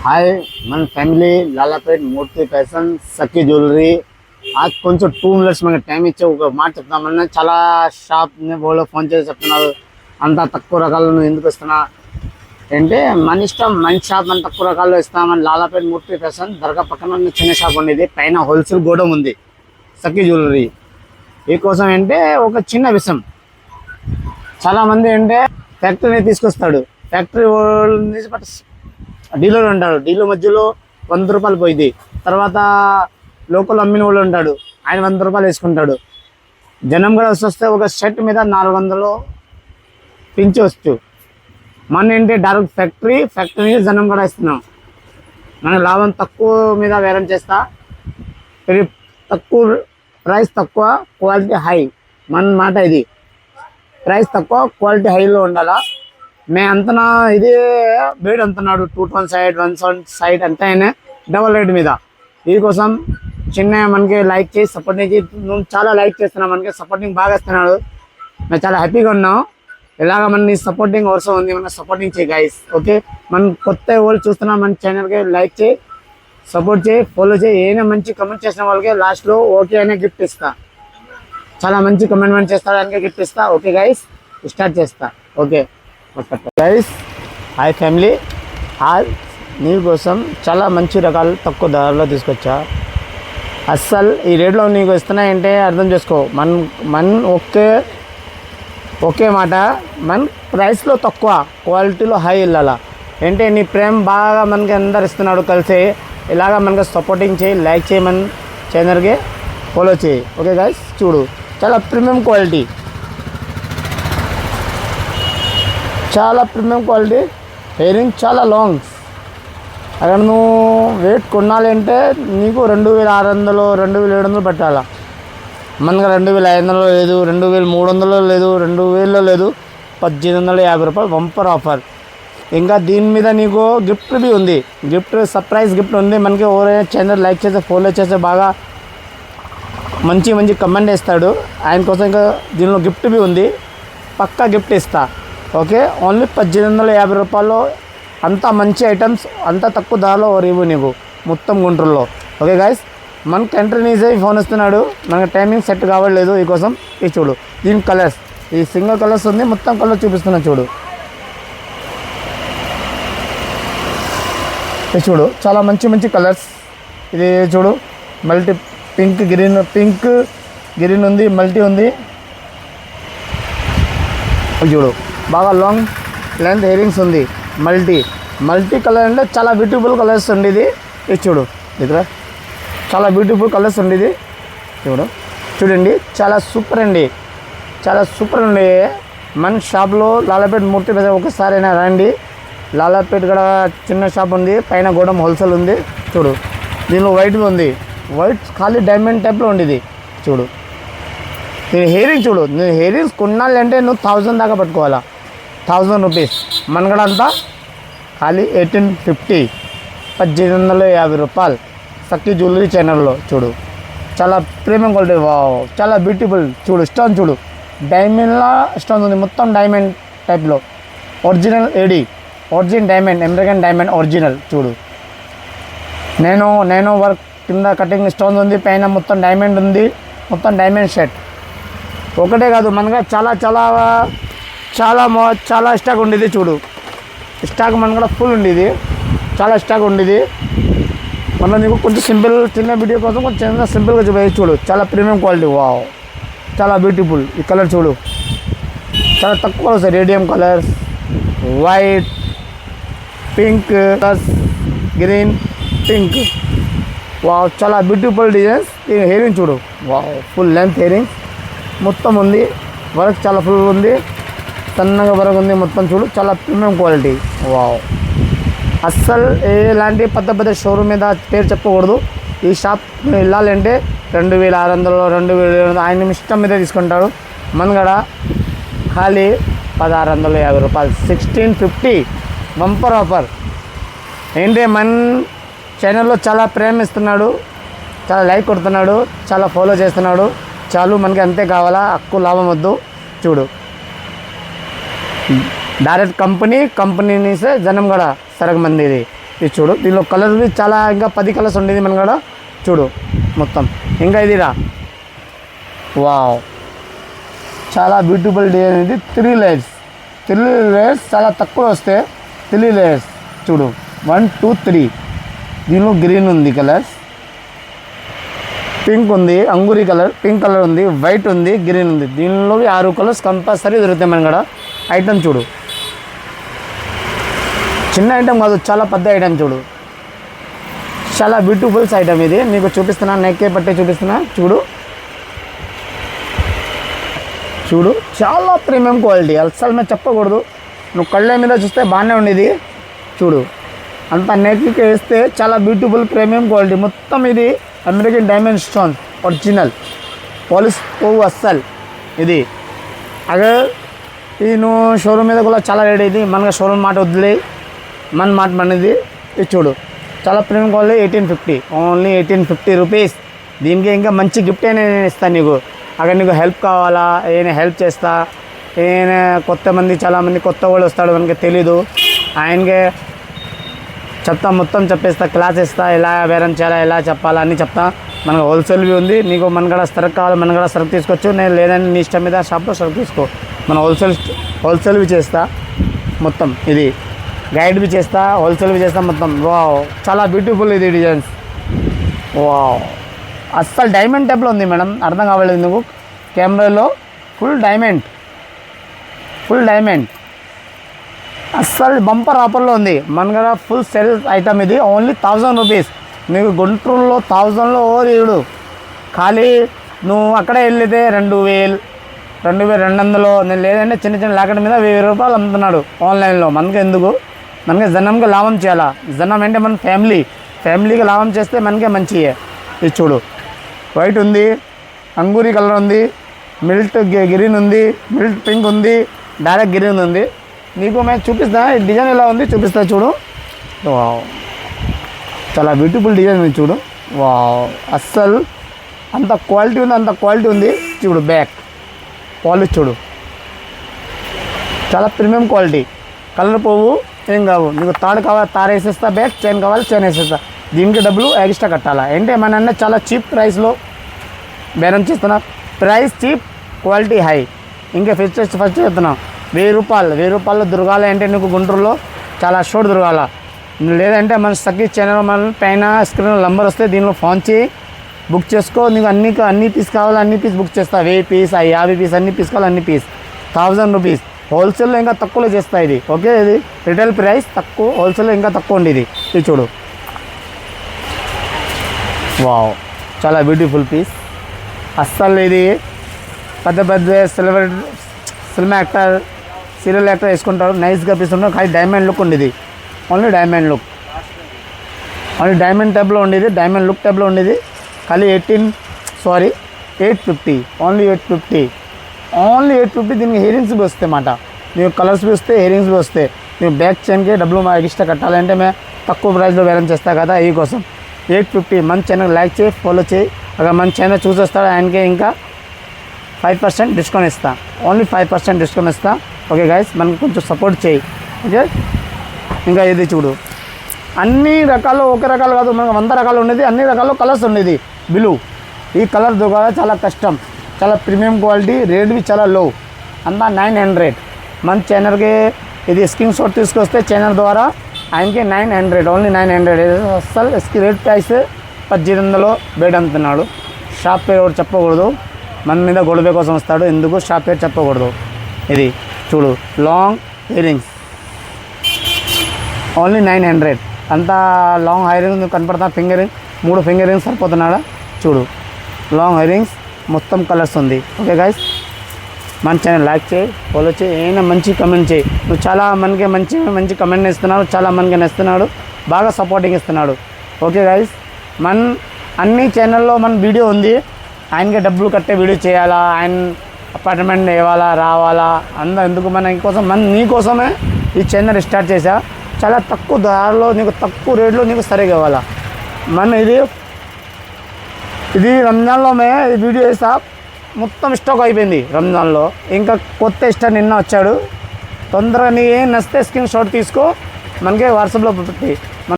हाय मन फैमिली लालापेट मूर्ति फैशन सखी ज्युवेलरी आज కొంచెం 2 మినిట్స్ మనకి టైం ఇచ్చే ఒక మాట చెప్తామన్నా చాలా షాప్ ని బోలో ఫోన్ చేసి చెప్తున్నారు అంత తక్కువ రకాలను ఎందుకు ఇస్తున్నా అంటే మన ఇష్టం మన షాప్ మన తక్కువ రకాల్లో ఇస్తామని లాలాపేట్ మూర్తి ఫ్యాషన్ దర్గా పక్కన చిన్న షాప్ ఉండేది పైన హోల్సేల్ గోడౌన్ ఉంది సఖీ జ్యువెలరీ ఈ కోసం అంటే ఒక చిన్న విషయం చాలా మంది అంటే ఫ్యాక్టరీని తీసుకొస్తాడు ఫ్యాక్టరీ డీలర్ ఉంటాడు డీలర్ మధ్యలో 100 రూపాయలు పోయింది తర్వాత లోకల్ అమ్మిన వాళ్ళు ఉంటాడు ఆయన 100 రూపాయలు వేసుకుంటాడు జనం కూడా వస్తే ఒక షర్ట్ మీద 400 పెంచవచ్చు మన ఏంటి డైరెక్ట్ ఫ్యాక్టరీ జనం కూడా ఇస్తున్నాం మన లాభం తక్కువ మీద వేరం చేస్తా తక్కువ ప్రైస్ తక్కువ క్వాలిటీ హై మన మాట ఇది ప్రైస్ తక్కువ క్వాలిటీ హైలో ఉండాలా మే అంతనా ఇది బేడ్ అంటున్నాడు 2 టోన్ సైడ్ 1 సైడ్ అంతా అయినా డబల్ రేట్ మీద ఈ కోసం చిన్న మనకి లైక్ చేసి సపోర్టింగ్ చేసి నువ్వు చాలా లైక్ చేస్తున్నావు మనకి సపోర్టింగ్ బాగా ఇస్తున్నాడు మేము చాలా హ్యాపీగా ఉన్నాం ఇలాగ మన సపోర్టింగ్ అవసరం ఉంది మన సపోర్టింగ్ చేయి గైస్ ఓకే మనం కొత్త వాళ్ళు చూస్తున్నాం మన ఛానల్కి లైక్ చేయి సపోర్ట్ చేయి ఫాలో చేయి ఏమైనా మంచి కమెంట్ చేసిన వాళ్ళకి లాస్ట్లో ఓకే అనే గిఫ్ట్ ఇస్తా చాలా మంచి కమెంట్మెంట్ చేస్తాడు దానికి గిఫ్ట్ ఇస్తా ఓకే గైస్ స్టార్ట్ చేస్తా ఓకే గైస్ హాయ్ ఫ్యామిలీ నీ కోసం చాలా మంచి రకాలు తక్కువ ధరలో తీసుకొచ్చా అస్సలు ఈ రేట్లో నీకు ఇస్తున్నాయంటే అర్థం చేసుకో మన ఒకే మాట మన ప్రైస్లో తక్కువ క్వాలిటీలో హై వెళ్ళాలా అంటే నీ ప్రేమ బాగా మనకి అందరు ఇస్తున్నాడు కలిసి ఇలాగా మనకి సపోర్టింగ్ చేయి లైక్ చేయమని ఛానల్కి ఫాలో చేయి ఓకే గైస్ చూడు చాలా ప్రీమియం క్వాలిటీ ఇయర్ రింగ్ చాలా లాంగ్స్ అక్కడ నువ్వు వెయిట్ కొనాలంటే నీకు 2600 2700 పెట్టాలా మనకు 2500 లేదు 2300 లేదు 2000 లేదు 1850 రూపాయలు బంపర్ ఆఫర్ ఇంకా దీని మీద నీకు గిఫ్ట్ బి ఉంది గిఫ్ట్ సర్ప్రైజ్ గిఫ్ట్ ఉంది మనకి ఎవరైనా ఛానల్ లైక్ చేస్తే ఫాలో చేస్తే బాగా మంచి కమెంట్ వేస్తాడు ఆయన కోసం ఇంకా దీనిలో గిఫ్ట్ బి ఉంది పక్కా గిఫ్ట్ ఇస్తా ఓకే ఓన్లీ 1850 రూపాయలు అంత మంచి ఐటమ్స్ అంత తక్కువ ధరలో రేవు నీకు మొత్తం గుంటూరులో ఓకే గైస్ మనకు ఎంట్రీ ఈజీ ఫోన్ ఇస్తున్నాడు మనకు టైమింగ్ సెట్ కావట్లేదు ఈ కోసం ఇది చూడు దీని కలర్స్ ఈ సింగిల్ కలర్స్ ఉంది మొత్తం కలర్ చూపిస్తున్నా చూడు ఇది చూడు చాలా మంచి కలర్స్ ఇది చూడు మల్టీ పింక్ గ్రీన్ ఉంది మల్టీ ఉంది చూడు బాగా లాంగ్ లెంత్ ఇయరింగ్స్ ఉంది మల్టీ కలర్ అంటే చాలా బ్యూటిఫుల్ కలర్స్ ఉండేది ఇది చూడు దగ్గర చాలా బ్యూటిఫుల్ కలర్స్ ఉండేది చూడండి చాలా సూపర్ అండి మన షాప్లో లాలాపేట్ మూర్తి ఒకసారి అయినా రండి లాలాపేట్ కూడా చిన్న షాప్ ఉంది పైన గోడౌన్ హోల్సేల్ ఉంది చూడు దీనిలో వైట్ ఉంది వైట్ ఖాళీ డైమండ్ టైప్లో ఉండేది చూడు నేను హెయిరింగ్ చూడు నేను హెయిరింగ్స్ కొనాలంటే నువ్వు 1000 దాకా పట్టుకోవాలా 1000 రూపీస్ మనగడ అంతా ఖాళీ 1850 1850 రూపాయలు సఖీ జ్యువెలరీ ఛానల్లో చూడు చాలా ప్రీమియం క్వాలిటీ చాలా బ్యూటిఫుల్ చూడు స్టోన్ చూడు డైమండ్లా స్టోన్ ఉంది మొత్తం డైమండ్ టైప్లో original diamond American diamond original చూడు నేను వర్క్ కింద కటింగ్ స్టోన్ ఉంది పైన మొత్తం డైమండ్ ఉంది మొత్తం డైమండ్ షర్ట్ ఒకటే కాదు మనగా చాలా స్టాక్ ఉండేది చూడు స్టాక్ మన కూడా ఫుల్ ఉండేది చాలా స్టాక్ ఉండేది మళ్ళీ నీకు కొంచెం చిన్న వీడియో కోసం కొంచెం సింపుల్గా చూడు చాలా ప్రీమియం క్వాలిటీ చాలా బ్యూటిఫుల్ ఈ కలర్ చూడు చాలా తక్కువ వస్తాయి radium colours white pink plus green pink చాలా బ్యూటిఫుల్ డిజైన్స్ హెయిరింగ్ చూడు ఫుల్ లెంత్ హెయిరింగ్ మొత్తం ఉంది వర్క్ చాలా ఫుల్ ఉంది సన్నగా వర్క్ ఉంది మొత్తం చూడు చాలా ప్రీమియం క్వాలిటీ అస్సలు ఎలాంటి పెద్ద షోరూమ్ మీద పేరు చెప్పకూడదు ఈ షాప్ వెళ్ళాలంటే 2600 2700 ఆయన ఇష్టం మీద తీసుకుంటాడు మనగడ ఖాళీ 1650 రూపాయలు 1650 బంపర్ ఆఫర్ ఏంటి మన ఛానల్లో చాలా ప్రేమిస్తున్నాడు చాలా లైక్ కొడుతున్నాడు చాలా ఫాలో చేస్తున్నాడు చాలు మనకి అంతే కావాలా హక్కు లాభం వద్దు చూడు డైరెక్ట్ కంపెనీ से జనం కూడా సరగ మంది ఇది ఇది చూడు, దీనిలో కలర్ చాలా ఇంకా 10 కలర్స్ ఉండేది మన కూడా చూడు మొత్తం. ఇంకా ఇదిరా వావ్, చాలా బ్యూటిఫుల్ డిజైన్. ఇది 3 లేయర్స్ చాలా తక్కువ వస్తే 3 లేయర్స్ చూడు 1 2 3. దీనిలో గ్రీన్ ఉంది కలర్స్, పింక్ ఉంది, అంగూరి కలర్, పింక్ కలర్ ఉంది, వైట్ ఉంది, గ్రీన్ ఉంది. దీనిలో 6 కలర్స్ కంపల్సరీ దొరుకుతాయి మన కూడా. ఐటమ్ చూడు, చిన్న ఐటమ్ కాదు, చాలా పెద్ద ఐటమ్ చూడు, చాలా బ్యూటిఫుల్స్ ఐటమ్. ఇది నీకు చూపిస్తున్నా, నెక్కే పట్టి చూపిస్తున్నా చూడు చూడు, చాలా ప్రీమియం క్వాలిటీ. అసలు మేము చెప్పకూడదు, నువ్వు కళ్ళ మీద చూస్తే బాగానే ఉండేది చూడు. అంత నెక్కి వేస్తే చాలా బ్యూటిఫుల్ ప్రీమియం క్వాలిటీ. మొత్తం ఇది American diamond stone original, polish పోవు అస్సలు. ఇది అగర్ ఇది నువ్వు షోరూమ్ మీద కూడా చాలా రేట్ అయింది. మనగా షోరూమ్ మాట వదిలే, మన మాట మనది. ఇది చూడు, చాలా ప్రీమియం క్వాలిటీ. 1850, only 1850 rupees. దీనికి ఇంకా మంచి గిఫ్ట్ అయినా నేను ఇస్తాను నీకు. అక్కడ నీకు హెల్ప్ కావాలా, ఏమైనా హెల్ప్ చేస్తా. ఏమైనా చాలామంది కొత్త వాళ్ళు వస్తాడు, మనకి తెలీదు, ఆయనకే చెప్తా, మొత్తం చెప్పేస్తా, క్లాస్ ఇస్తా, ఎలా బేరం చేయాలా, ఎలా చెప్పాలా అన్నీ చెప్తా. మనకు హోల్సేల్వి ఉంది, నీకు మన కూడా సరుకు కావాలి, మన కూడా సరుకు తీసుకోవచ్చు. నేను లేదని నీ ఇష్టం మీద షాప్లో సరుకు తీసుకో. మన హోల్సేల్వి చేస్తా మొత్తం. ఇది గైడ్వి చేస్తా, హోల్సేల్వి చేస్తా మొత్తం. వావ్, చాలా బ్యూటిఫుల్ ఇది డిజైన్స్. వావ్, అస్సలు డైమండ్ టైప్లో ఉంది మేడం, అర్థం కావలేదు నువ్వు. కెమెరాలో ఫుల్ డైమండ్ అస్సలు బంపర్ ఆఫర్లో ఉంది మన దగ్గర. ఫుల్ సెల్ ఐటమ్ ఇది, ఓన్లీ 1000 రూపీస్. నీకు గుంటూరులో 1000లో ఓరిడు. ఖాళీ నువ్వు అక్కడే వెళ్ళితే 2000, 2200. నేను లేదంటే చిన్న లాకెట్ మీద 1000 రూపాయలు అమ్ముతున్నాడు ఆన్లైన్లో. మనకి ఎందుకు, మనకి జనంకి లాభం చేయాలా. జనం అంటే మన ఫ్యామిలీకి లాభం చేస్తే మనకే మంచియే. ఇది చూడు, వైట్ ఉంది, అంగూరి కలర్ ఉంది, మిల్ట్ గ్రీన్ ఉంది, మిల్ట్ పింక్ ఉంది, డైరెక్ట్ గ్రీన్ ఉంది. నీకు మేము చూపిస్తా, ఈ డిజైన్ ఎలా ఉంది చూపిస్తా చూడు. వావ్, చాలా బ్యూటిఫుల్ డిజైన్ ఉంది చూడు. వావ్, అస్సలు అంత క్వాలిటీ ఉంది చూడు. బ్యాక్ పాలిష్ చూడు, చాలా ప్రీమియం క్వాలిటీ. కలర్ పోవు, ఏం కావు. నీకు తాడు కావాలి తాడు వేసేస్తా, బ్యాక్ చైన్ కావాలి చైన్ వేసేస్తా. దీనికి డబ్బులు ఎక్స్ట్రా కట్టాలా. అంటే మన అన్న చాలా చీప్ ప్రైస్లో బేరం చేస్తున్నా. Price cheap, quality high. ఇంకా ఫస్ట్ చెప్తున్నాం, 1000 రూపాయలు దొరకాలి అంటే నీకు గుంటూరులో చాలా షోట్ దొరకాల. లేదంటే మన సఖీ ఛానల్ మన పైన స్క్రీన్ నెంబర్ వస్తే దీనిలో ఫోన్ చేయి, బుక్ చేసుకో. నీకు అన్ని పీస్ కావాలి, అన్ని పీస్ బుక్ చేస్తా. 1000 పీస్, 50 పీస్, అన్ని పీస్ కావాలి, అన్ని పీస్ 1000 రూపీస్. హోల్సేల్లో ఇంకా తక్కువలో చేస్తా ఇది. ఓకే, ఇది రిటైల్ ప్రైస్ తక్కువ, హోల్సేల్లో ఇంకా తక్కువ ఉంది. ఇది చూడు. వావ్, చాలా బ్యూటిఫుల్ పీస్. అస్సలు ఇది పెద్ద సినిమా యాక్టర్, సీరియల్ యాక్టర్ వేసుకుంటారు, నైస్గా పీస్ ఉంటారు. కానీ డైమండ్ లుక్ ఉండేది, ఓన్లీ డైమండ్ టైప్లో ఉండేది, డైమండ్ లుక్ టైప్లో ఉండేది. ఖాళీ 850, ఓన్లీ 850. దీనికి ఇయరింగ్స్ బి వస్తాయి మాట. నీకు కలర్స్ బి వస్తాయి, ఇయరింగ్స్ బి వస్తాయి. నీకు బ్యాక్ చైన్కి డబ్బులు మా ఎక్స్ట్రా కట్టాలంటే మేము తక్కువ ప్రైస్లో బేరం చేస్తా కదా, ఈ కోసం 850. మన ఛానల్ లైక్ చేయి, ఫాలో చేయి. అక్కడ మన ఛానల్ చూసేస్తాడు, ఆయనకి ఇంకా 5% డిస్కౌంట్ ఇస్తా. ఓన్లీ 5% డిస్కౌంట్ ఇస్తా. ఓకే గైస్, మనకు కొంచెం సపోర్ట్ చేయి. ఓకే, ఇంకా ఇది చూడు, అన్ని రకాలు ఒక రకాలు కాదు, మనకు 100 రకాలు ఉండేది, అన్ని రకాలు కలర్స్ ఉండేది. బ్లూ, ఈ కలర్ దొరకాలి చాలా కష్టం. చాలా ప్రీమియం క్వాలిటీ, రేట్వి చాలా లో, అంతా 900. మన ఛానల్కి ఇది స్క్రీన్ షాట్ తీసుకొస్తే ఛానల్ ద్వారా ఆయనకి 900, ఓన్లీ 900. అసలు రేట్ ప్రైస్ 1800 బయట అమ్ముతున్నాడు. షాప్ పేరు ఒకటి చెప్పకూడదు, మన మీద గొడవ కోసం వస్తాడు. ఎందుకు షాప్ పేరు చెప్పకూడదు. ఇది చూడు, లాంగ్ ఇయరింగ్స్ ఓన్లీ 900. అంతా లాంగ్ ఇయరింగ్స్ కనపడతా. 3 ఫింగర్ రింగ్స్ సరిపోతున్నాడా చూడు. లాంగ్ ఇయరింగ్స్ మొత్తం కలర్స్ ఉంది. ఓకే గైస్, మన ఛానల్ లైక్ చేయి, ఫాలో చేయి, ఏమైనా మంచి కమెంట్ చేయి. నువ్వు చాలా మనకి మంచి కమెంట్ ఇస్తున్నాడు, చాలా మనకి నస్తున్నాడు, బాగా సపోర్టింగ్ ఇస్తున్నాడు. ఓకే గైస్, మన అన్ని ఛానల్లో మన వీడియో ఉంది. ఆయనకి డబ్బులు కట్టే వీడియో చేయాలా, ఆయన అపార్ట్మెంట్ ఇవ్వాలా, రావాలా, ఎందుకు మన నీకోసమే ఈ ఛానల్ స్టార్ట్ చేశా. చాలా తక్కువ ధరలో, నీకు తక్కువ రేట్లో నీకు సరిగా ఇవ్వాలా. ఇది రంజాన్లో ఈ వీడియో వేసా, మొత్తం స్టాక్ అయిపోయింది రంజాన్లో. ఇంకా కొత్త స్టాక్ నిన్న వచ్చాడు. తొందరగా నీ నచ్చితే స్క్రీన్ షాట్ తీసుకో, మనకి వాట్సాప్లో పెట్టి